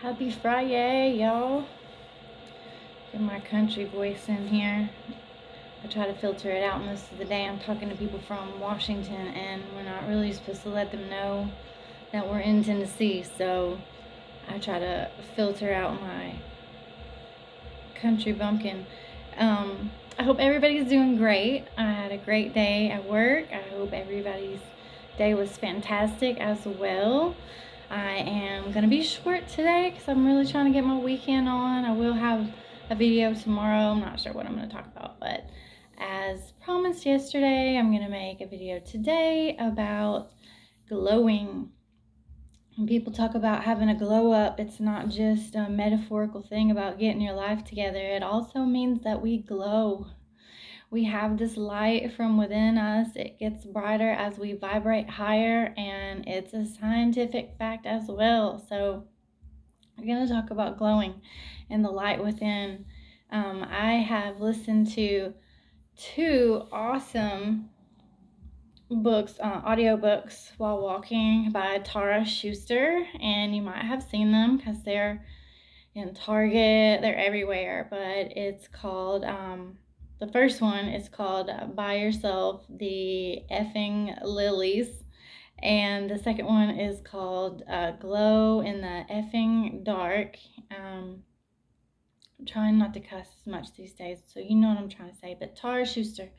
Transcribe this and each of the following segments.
Happy Friday, y'all. Get my country voice in here. I try to filter it out most of the day. I'm talking to people from Washington, and we're not really supposed to let them know that we're in Tennessee, so I try to filter out my country bumpkin. I hope everybody's doing great. I had a great day at work. I hope everybody's day was fantastic as well. I am going to be short today because I'm really trying to get my weekend on. I will have a video tomorrow. I'm not sure what I'm going to talk about, but as promised yesterday, I'm going to make a video today about glowing. When people talk about having a glow up, it's not just a metaphorical thing about getting your life together. It also means that we glow. We have this light from within us. It gets brighter as we vibrate higher, and it's a scientific fact as well. So we're going to talk about glowing and the light within. I have listened to two awesome books, audiobooks while walking by Tara Schuster, and you might have seen them because they're in Target, they're everywhere, but it's called, the first one is called By Yourself, the Effing Lilies, and the second one is called Glow in the Effing Dark. I'm trying not to cuss as much these days, so you know what I'm trying to say, but Tara Schuster,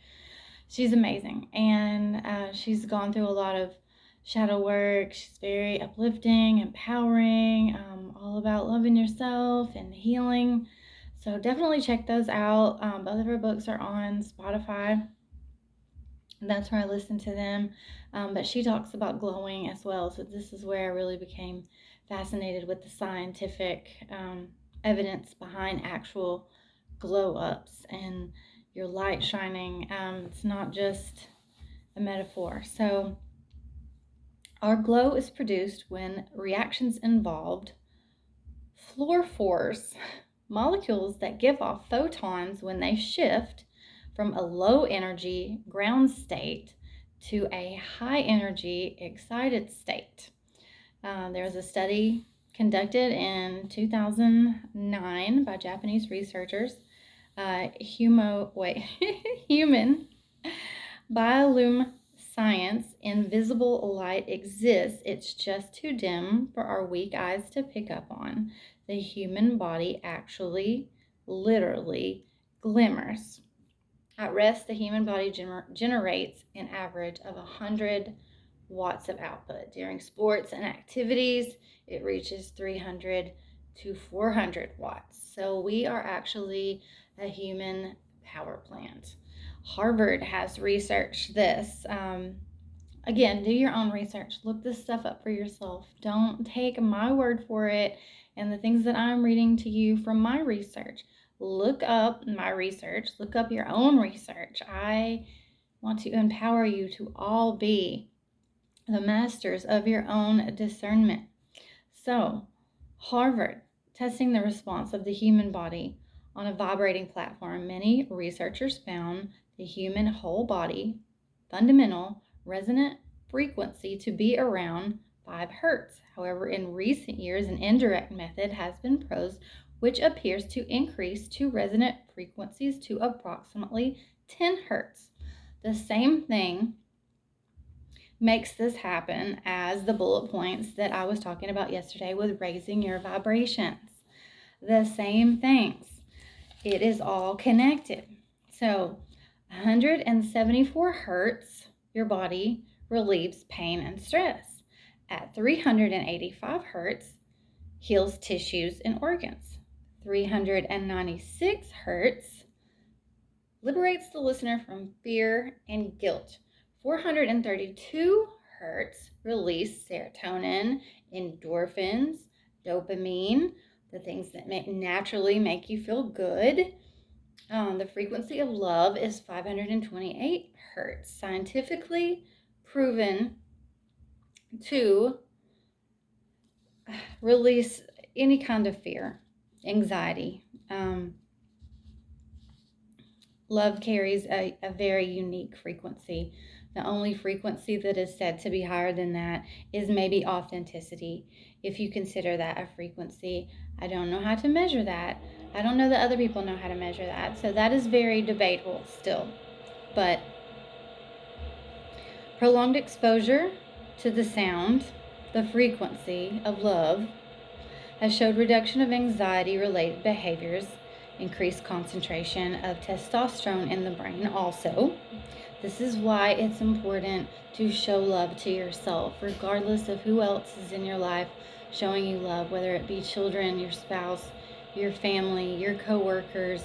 she's amazing, and she's gone through a lot of shadow work. She's very uplifting, empowering, all about loving yourself and healing. So definitely check those out. Both of her books are on Spotify. That's where I listen to them. But she talks about glowing as well. So this is where I really became fascinated with the scientific evidence behind actual glow ups and your light shining. It's not just a metaphor. So our glow is produced when reactions involved fluorophores, molecules that give off photons when they shift from a low energy ground state to a high energy excited state. There was a study conducted in 2009 by Japanese researchers. Human bioluminescence, invisible light exists. It's just too dim for our weak eyes to pick up on. The human body actually, literally, glimmers. At rest, the human body generates an average of 100 watts of output. During sports and activities, it reaches 300 to 400 watts. So we are actually a human power plant. Harvard has researched this. Again, do your own research. Look this stuff up for yourself. Don't take my word for it and the things that I'm reading to you from my research. Look up my research. Look up your own research. I want to empower you to all be the masters of your own discernment. So, Harvard, testing the response of the human body on a vibrating platform, many researchers found the human whole body fundamental resonant frequency to be around 5 hertz. However, in recent years, an indirect method has been proposed which appears to increase to resonant frequencies to approximately 10 hertz. The same thing makes this happen as the bullet points that I was talking about yesterday with raising your vibrations. The same things. It is all connected. So 174 hertz, your body relieves pain and stress. At 385 hertz, heals tissues and organs. 396 hertz liberates the listener from fear and guilt. 432 hertz release serotonin, endorphins, dopamine, the things that naturally make you feel good. The frequency of love is 528 hertz, scientifically proven to release any kind of fear, anxiety. Love carries a very unique frequency. The only frequency that is said to be higher than that is maybe authenticity, if you consider that a frequency. I don't know how to measure that. I don't know that other people know how to measure that. So that is very debatable still. But prolonged exposure to the sound, the frequency of love, has showed reduction of anxiety-related behaviors, increased concentration of testosterone in the brain also. This is why it's important to show love to yourself, regardless of who else is in your life showing you love, whether it be children, your spouse, your family, your coworkers,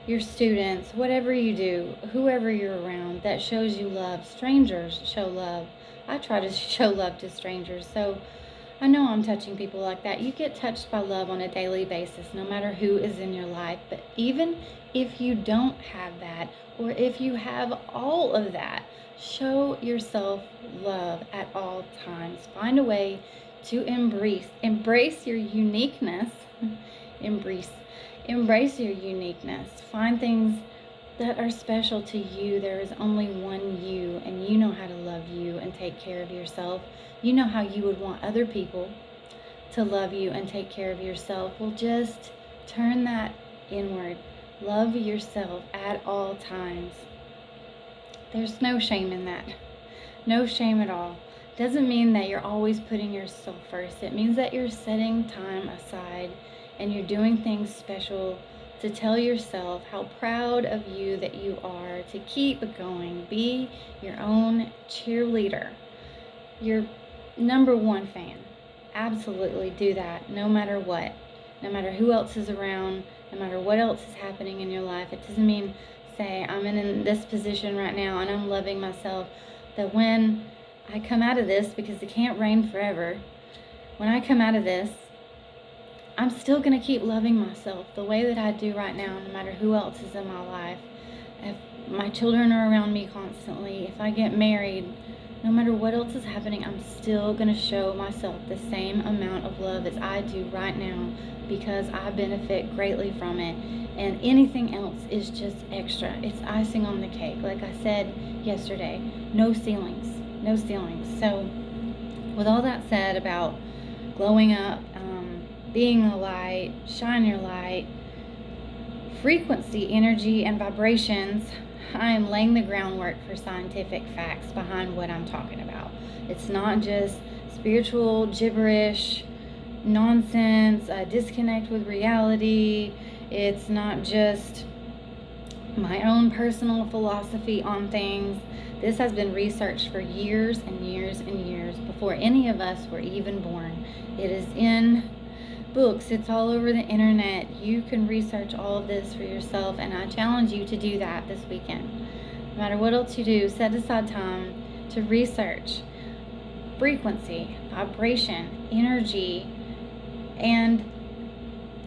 your students, whatever you do, whoever you're around that shows you love. Strangers show love. I try to show love to strangers, so I know I'm touching people like that. You get touched by love on a daily basis, no matter who is in your life. But even if you don't have that, or if you have all of that, show yourself love at all times. Find a way to embrace your uniqueness. embrace your uniqueness. Find things that are special to you. There is only one you, and you know how to love you and take care of yourself. You know how you would want other people to love you and take care of yourself. Well, just turn that inward. Love yourself at all times. There's no shame in that. No shame at all. Doesn't mean that you're always putting yourself first. It means that you're setting time aside and you're doing things special to tell yourself how proud of you that you are, to keep going. Be your own cheerleader, your number one fan. Absolutely do that, no matter what. No matter who else is around, no matter what else is happening in your life. It doesn't mean, say, I'm in this position right now and I'm loving myself, that when I come out of this, because it can't rain forever, when I come out of this, I'm still going to keep loving myself the way that I do right now, no matter who else is in my life. If my children are around me constantly, if I get married, no matter what else is happening, I'm still going to show myself the same amount of love as I do right now, because I benefit greatly from it. And anything else is just extra. It's icing on the cake. Like I said yesterday, no ceilings. No ceilings. So with all that said about glowing up, being a light, shine your light, frequency, energy, and vibrations, I am laying the groundwork for scientific facts behind what I'm talking about. It's not just spiritual gibberish, nonsense, a disconnect with reality. It's not just my own personal philosophy on things. This has been researched for years and years and years before any of us were even born. It is in books, it's all over the internet. You can research all of this for yourself, and I challenge you to do that this weekend. No matter what else you do, set aside time to research frequency, vibration, energy, and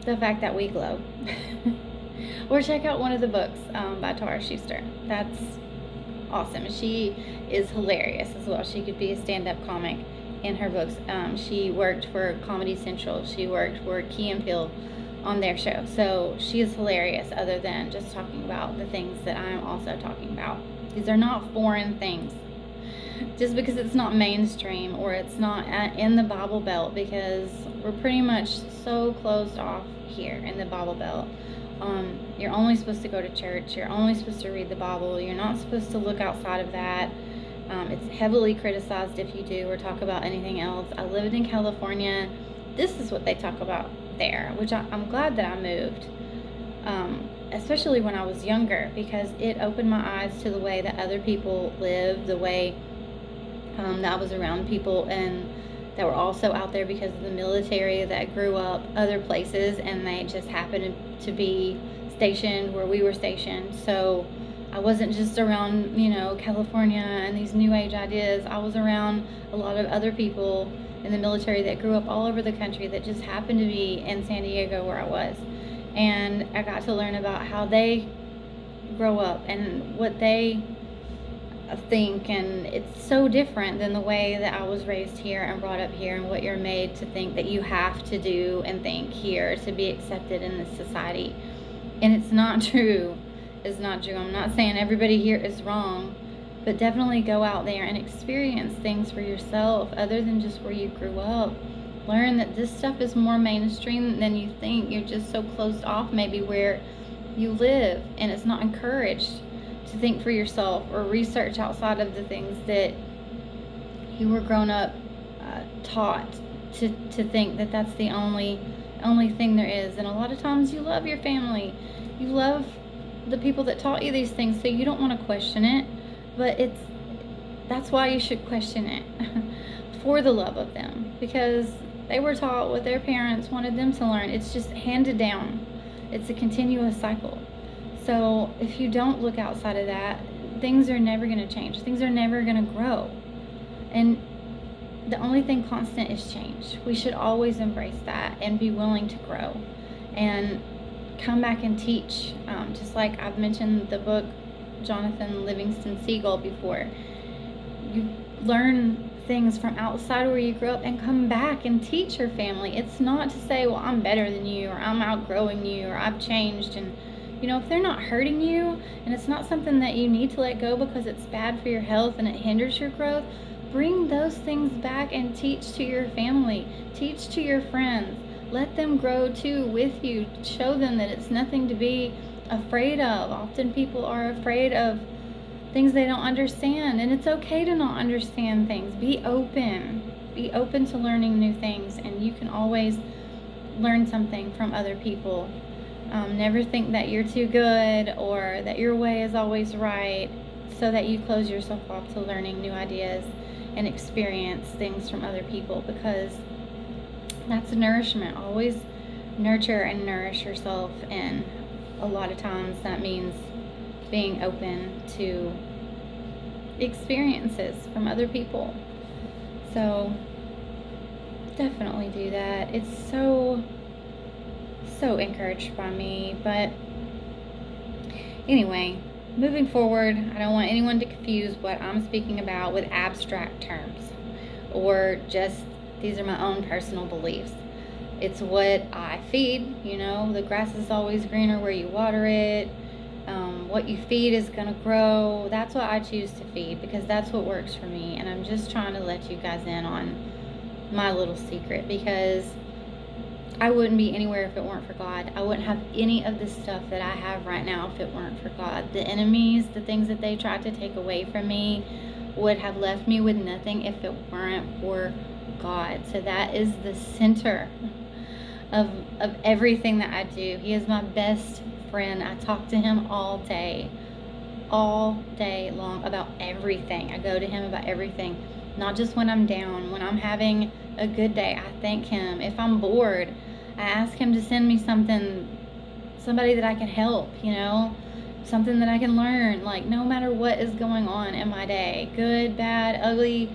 the fact that we glow. Or check out one of the books by Tara Schuster. That's awesome. She is hilarious as well. She could be a stand-up comic in her books. She worked for Comedy Central. She worked for Key and Peele on their show. So she is hilarious, other than just talking about the things that I'm also talking about. These are not foreign things. Just because it's not mainstream or it's not in the Bible Belt, because we're pretty much so closed off here in the Bible Belt. You're only supposed to go to church. You're only supposed to read the Bible. You're not supposed to look outside of that. It's heavily criticized if you do or talk about anything else. I lived in California. This is what they talk about there, which I'm glad that I moved, especially when I was younger, because it opened my eyes to the way that other people live, the way that I was around people and that were also out there because of the military that grew up other places, and they just happened to be stationed where we were stationed. So I wasn't just around, California and these new age ideas. I was around a lot of other people in the military that grew up all over the country that just happened to be in San Diego where I was. And I got to learn about how they grow up and what they think, and it's so different than the way that I was raised here and brought up here, and what you're made to think that you have to do and think here to be accepted in this society. And it's not true. It's not true. I'm not saying everybody here is wrong. But definitely go out there and experience things for yourself other than just where you grew up. Learn that this stuff is more mainstream than you think. You're just so closed off maybe where you live, and it's not encouraged to think for yourself or research outside of the things that you were grown up taught to think that that's the only thing there is. And a lot of times you love your family, you love the people that taught you these things, so you don't want to question it, but that's why you should question it for the love of them, because they were taught what their parents wanted them to learn. It's just handed down. It's a continuous cycle. So if you don't look outside of that, things are never going to change. Things are never going to grow. And the only thing constant is change. We should always embrace that and be willing to grow and come back and teach. Just like I've mentioned the book Jonathan Livingston Seagull before. You learn things from outside where you grew up and come back and teach your family. It's not to say, well, I'm better than you, or I'm outgrowing you, or I've changed. And if they're not hurting you and it's not something that you need to let go because it's bad for your health and it hinders your growth, bring those things back and teach to your family, teach to your friends. Let them grow too with you. Show them that it's nothing to be afraid of. Often people are afraid of things they don't understand, and it's okay to not understand things. Be open to learning new things, and you can always learn something from other people. Never think that you're too good or that your way is always right, so that you close yourself off to learning new ideas and experience things from other people, because that's nourishment. Always nurture and nourish yourself, and a lot of times that means being open to experiences from other people. So definitely do that. It's so encouraged by me. But anyway, moving forward, I don't want anyone to confuse what I'm speaking about with abstract terms or just these are my own personal beliefs. It's what I feed. The grass is always greener where you water it. What you feed is going to grow. That's what I choose to feed, because that's what works for me. And I'm just trying to let you guys in on my little secret, because I wouldn't be anywhere if it weren't for God. I wouldn't have any of the stuff that I have right now if it weren't for God. The enemies, the things that they tried to take away from me, would have left me with nothing if it weren't for God. So that is the center of everything that I do. He is my best friend. I talk to him all day long about everything. I go to him about everything, not just when I'm down. When I'm having a good day, I thank him. If I'm bored, I ask him to send me somebody that I can help, something that I can learn. Like, no matter what is going on in my day, good, bad, ugly,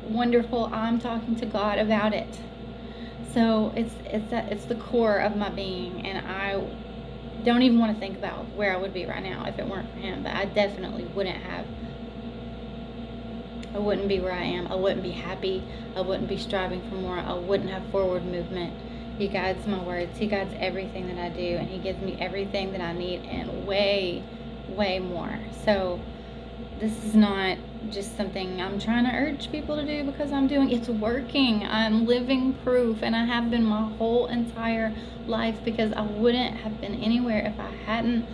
wonderful, I'm talking to God about it. So it's the core of my being, and I don't even want to think about where I would be right now if it weren't for him. But I definitely wouldn't be where I am. I wouldn't be happy. I wouldn't be striving for more. I wouldn't have forward movement. He guides my words. He guides everything that I do, and he gives me everything that I need and way, way more. So this is not just something I'm trying to urge people to do because I'm doing. It's working. I'm living proof, and I have been my whole entire life, because I wouldn't have been anywhere if I hadn't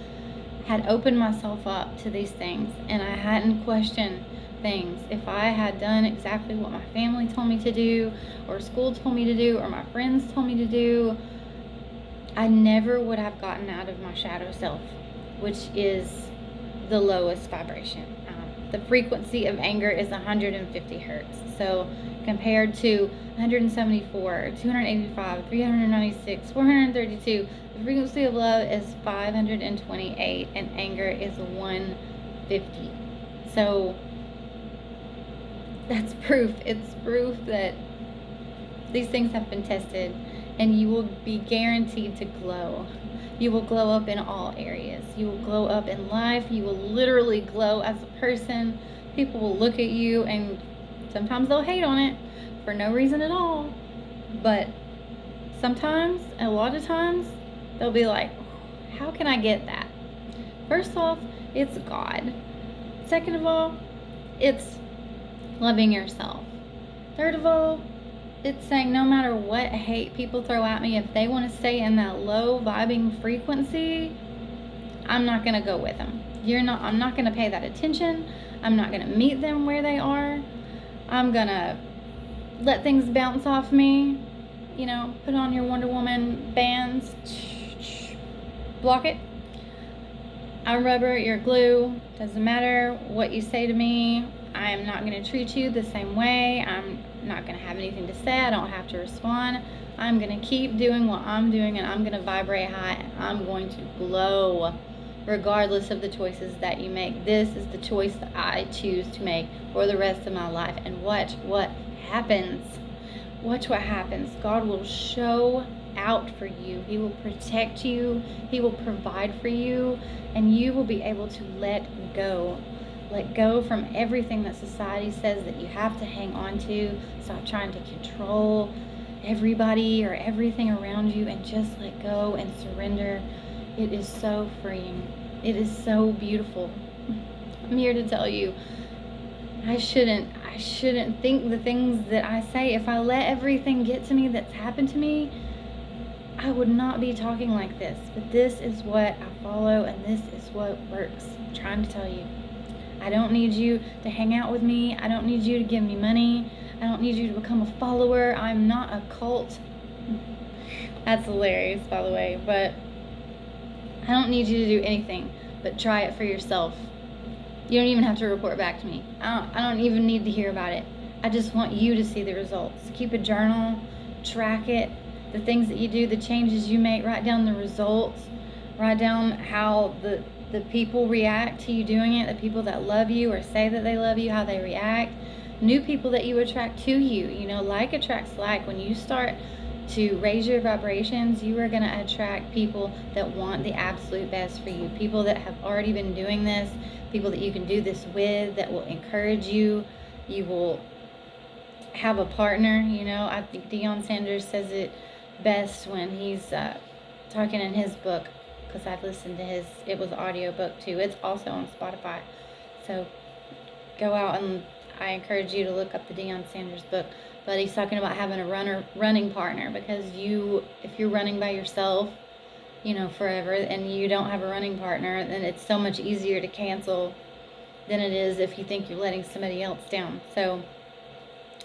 had opened myself up to these things and I hadn't questioned things. If I had done exactly what my family told me to do, or school told me to do, or my friends told me to do, I never would have gotten out of my shadow self, which is the lowest vibration. The frequency of anger is 150 hertz. So compared to 174, 285, 396, 432, the frequency of love is 528, and anger is 150. So that's proof. It's proof that these things have been tested, and you will be guaranteed to glow. You will glow up in all areas. You will glow up in life. You will literally glow as a person. People will look at you, and sometimes they'll hate on it for no reason at all. But sometimes, a lot of times, they'll be like, how can I get that? First off, it's God. Second of all, it's loving yourself. Third of all, it's saying no matter what hate people throw at me, if they want to stay in that low vibing frequency, I'm not going to go with them. I'm not going to pay that attention. I'm not going to meet them where they are. I'm going to let things bounce off me. Put on your Wonder Woman bands. Block it. I'm rubber, you're glue. Doesn't matter what you say to me. I am not going to treat you the same way. I'm not going to have anything to say. I don't have to respond. I'm going to keep doing what I'm doing, and I'm going to vibrate high, and I'm going to glow regardless of the choices that you make. This is the choice that I choose to make for the rest of my life. And watch what happens. Watch what happens. God will show out for you. He will protect you. He will provide for you. And you will be able to let go. Let go from everything that society says that you have to hang on to. Stop trying to control everybody or everything around you, and just let go and surrender. It is so freeing. It is so beautiful. I'm here to tell you, I shouldn't think the things that I say. If I let everything get to me that's happened to me, I would not be talking like this. But this is what I follow, and this is what works. I'm trying to tell you. I don't need you to hang out with me. I don't need you to give me money. I don't need you to become a follower. I'm not a cult. That's hilarious, by the way. But I don't need you to do anything but try it for yourself. You don't even have to report back to me. I don't even need to hear about it. I just want you to see the results. Keep a journal, track it, the things that you do, the changes you make, write down the results, write down how the people react to you doing it, the people that love you or say that they love you, how they react, new people that you attract to you. Like attracts like. When you start to raise your vibrations, you are going to attract people that want the absolute best for you, people that have already been doing this, people that you can do this with, that will encourage you. You will have a partner. I think Deion Sanders says it best when he's talking in his book, because I've listened to it was an audio book too. It's also on Spotify. So go out, and I encourage you to look up the Deion Sanders book. But he's talking about having a running partner, because if you're running by yourself, forever, and you don't have a running partner, then it's so much easier to cancel than it is if you think you're letting somebody else down. So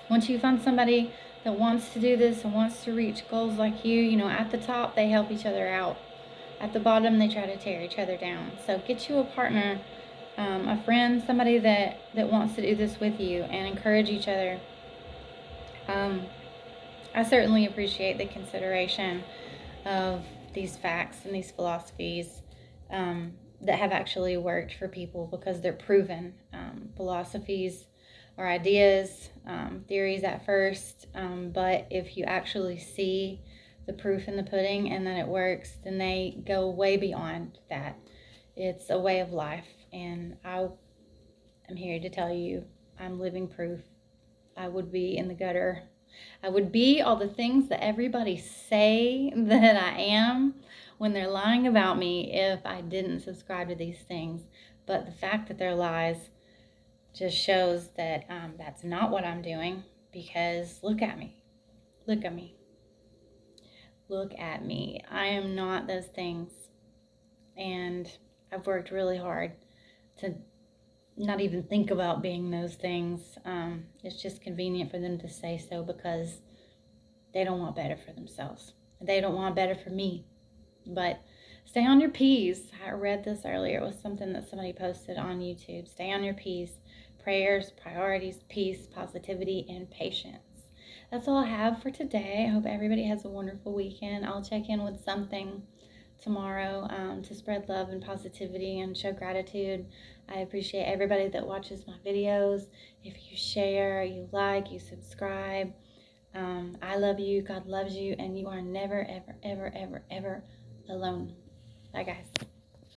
once you find somebody that wants to do this and wants to reach goals like you, at the top, they help each other out. At the bottom, they try to tear each other down. So get you a partner, a friend, somebody that wants to do this with you, and encourage each other. I certainly appreciate the consideration of these facts and these philosophies that have actually worked for people, because they're proven. Philosophies or ideas, theories at first, but if you actually see the proof in the pudding and that it works, then they go way beyond that. It's a way of life, and I am here to tell you, I'm living proof. I would be in the gutter. I would be all the things that everybody say that I am when they're lying about me if I didn't subscribe to these things. But the fact that they're lies just shows that that's not what I'm doing, because look at me. Look at me. Look at me. I am not those things. And I've worked really hard to not even think about being those things. It's just convenient for them to say so, because they don't want better for themselves. They don't want better for me. But stay on your P's. I read this earlier. It was something that somebody posted on YouTube. Stay on your P's. Prayers, priorities, peace, positivity, and patience. That's all I have for today. I hope everybody has a wonderful weekend. I'll check in with something tomorrow to spread love and positivity and show gratitude. I appreciate everybody that watches my videos. If you share, you like, you subscribe. I love you. God loves you. And you are never, ever, ever, ever, ever alone. Bye, guys.